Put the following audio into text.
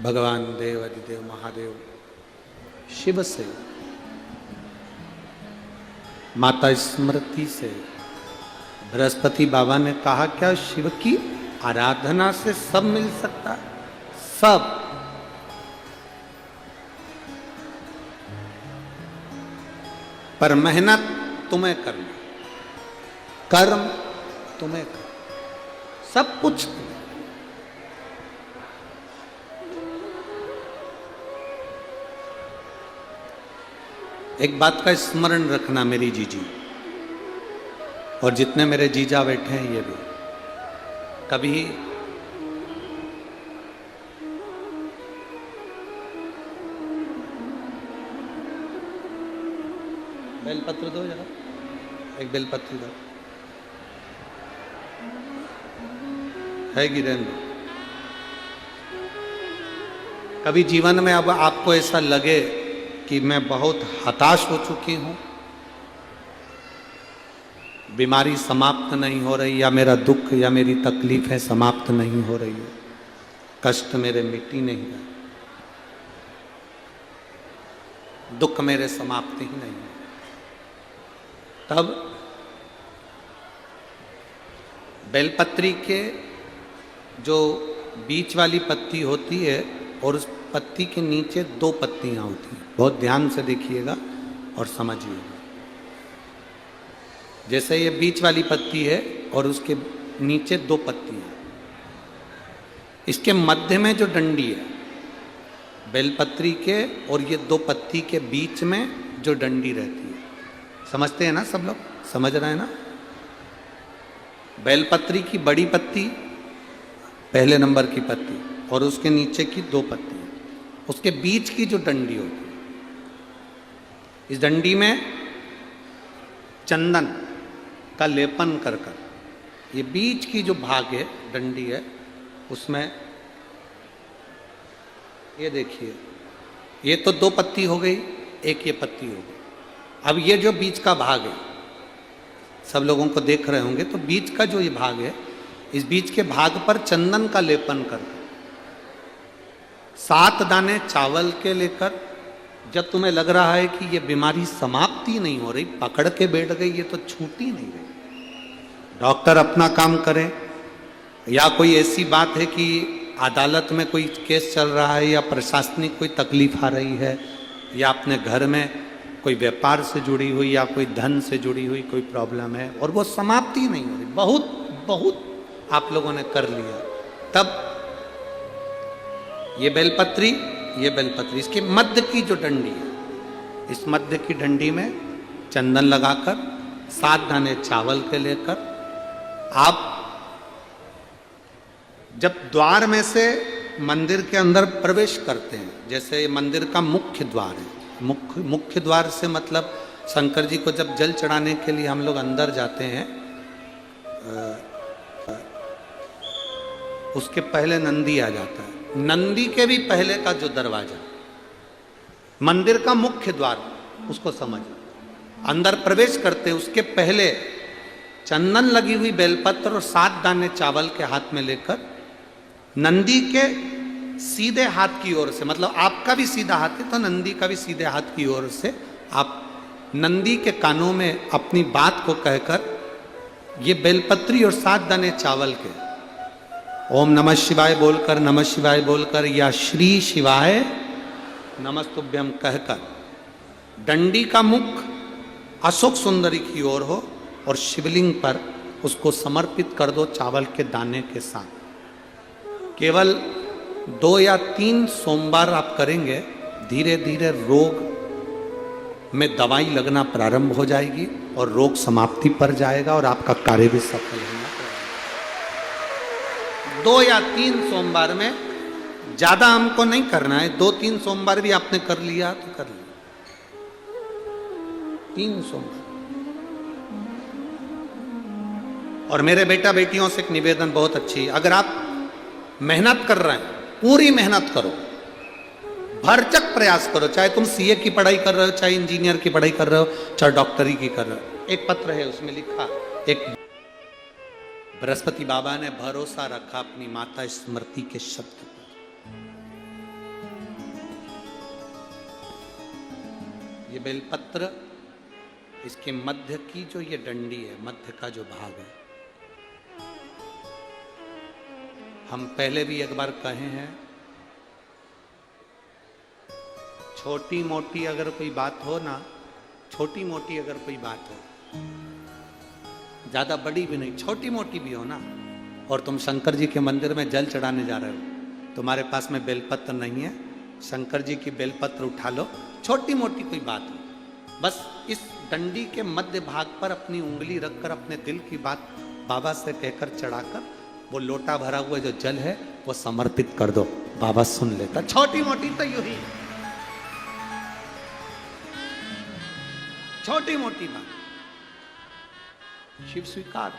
भगवान देव अधिदेव महादेव शिव से, माता स्मृति से बृहस्पति बाबा ने कहा क्या शिव की आराधना से सब मिल सकता है? सब। पर मेहनत तुम्हें करना, कर्म तुम्हें करना, सब कुछ तुम्हें। एक बात का स्मरण रखना मेरी जीजी, और जितने मेरे जीजा बैठे हैं ये भी, कभी बेलपत्र दो जरा, एक बेलपत्र दो, है गिरेंद्र। कभी जीवन में अब आपको ऐसा लगे कि मैं बहुत हताश हो चुकी हूं, बीमारी समाप्त नहीं हो रही, या मेरा दुख या मेरी तकलीफें समाप्त नहीं हो रही है, कष्ट मेरे मिट ही नहीं रहे, दुख मेरे समाप्त ही नहीं है, तब बेलपत्री के जो बीच वाली पत्ती होती है और उस पत्ती के नीचे दो पत्तियां होती हैं, बहुत ध्यान से देखिएगा और समझिएगा। जैसे ये बीच वाली पत्ती है और उसके नीचे दो पत्तियां, इसके मध्य में जो डंडी है बेलपत्री के और ये दो पत्ती के बीच में जो डंडी रहती है, समझते हैं ना सब लोग? समझ रहे हैं ना? बेलपत्री की बड़ी पत्ती, पहले नंबर की पत्ती, और उसके नीचे की दो पत्ती, उसके बीच की जो डंडी होती है, इस डंडी में चंदन का लेपन कर कर, ये बीच की जो भाग है डंडी है उसमें, ये देखिए, ये तो दो पत्ती हो गई, एक ये पत्ती हो गई। अब ये जो बीच का भाग है, सब लोगों को देख रहे होंगे, तो बीच का जो ये भाग है, इस बीच के भाग पर चंदन का लेपन कर 7 दाने चावल के लेकर, जब तुम्हें लग रहा है कि ये बीमारी समाप्ति नहीं हो रही, पकड़ के बैठ गई, ये तो छूटी नहीं रही, डॉक्टर अपना काम करे, या कोई ऐसी बात है कि अदालत में कोई केस चल रहा है, या प्रशासनिक कोई तकलीफ आ रही है, या अपने घर में कोई व्यापार से जुड़ी हुई या कोई धन से जुड़ी हुई कोई प्रॉब्लम है और वो समाप्ति नहीं हो रही, बहुत बहुत आप लोगों ने कर लिया, तब ये बेलपत्री, इसके मध्य की जो डंडी है, इस मध्य की डंडी में चंदन लगाकर 7 दाने चावल के लेकर, आप जब द्वार में से मंदिर के अंदर प्रवेश करते हैं, जैसे मंदिर का मुख्य द्वार है, मुख्य द्वार से मतलब शंकर जी को जब जल चढ़ाने के लिए हम लोग अंदर जाते हैं, उसके पहले नंदी आ जाता है, नंदी के भी पहले का जो दरवाजा, मंदिर का मुख्य द्वार, उसको समझ, अंदर प्रवेश करते उसके पहले चंदन लगी हुई बेलपत्र और 7 दाने चावल के हाथ में लेकर, नंदी के सीधे हाथ की ओर से, मतलब आपका भी सीधा हाथ है तो नंदी का भी सीधे हाथ की ओर से, आप नंदी के कानों में अपनी बात को कहकर ये बेलपत्री और 7 दाने चावल के ओम नमः शिवाय बोलकर, नमः शिवाय बोलकर, या श्री शिवाय नमस्तुभ्यम कहकर डंडी का मुख अशोक सुंदरी की ओर हो और शिवलिंग पर उसको समर्पित कर दो चावल के दाने के साथ। केवल 2 या 3 सोमवार आप करेंगे, धीरे धीरे रोग में दवाई लगना प्रारंभ हो जाएगी और रोग समाप्ति पर जाएगा और आपका कार्य भी सफल होगा। 2 या 3 सोमवार में, ज्यादा हमको नहीं करना है, 2-3 सोमवार भी आपने कर लिया तो कर लिया, 3 सोमवार। और मेरे बेटा बेटियों से एक निवेदन बहुत अच्छी, अगर आप मेहनत कर रहे हैं, पूरी मेहनत करो, भरचक प्रयास करो, चाहे तुम सीए की पढ़ाई कर रहे हो, चाहे इंजीनियर की पढ़ाई कर रहे हो, चाहे डॉक्टरी की कर रहे हो। एक पत्र है उसमें लिखा, एक बृहस्पति बाबा ने भरोसा रखा अपनी माता स्मृति के शब्द पर, ये बेलपत्र, इसके मध्य की जो ये डंडी है, मध्य का जो भाग है, हम पहले भी एक बार कहे हैं, छोटी मोटी अगर कोई बात हो ना, छोटी मोटी अगर कोई बात हो, ज्यादा बड़ी भी नहीं, छोटी मोटी भी हो ना, और तुम शंकर जी के मंदिर में जल चढ़ाने जा रहे हो, तुम्हारे पास में बेलपत्र नहीं है, शंकर जी की बेलपत्र उठा लो, छोटी मोटी कोई बात हो, बस इस डंडी के मध्य भाग पर अपनी उंगली रखकर अपने दिल की बात बाबा से कहकर चढ़ाकर वो लोटा भरा हुआ जो जल है वो समर्पित कर दो, बाबा सुन लेता। छोटी मोटी तो यूं ही, छोटी मोटी बात शिव स्वीकार।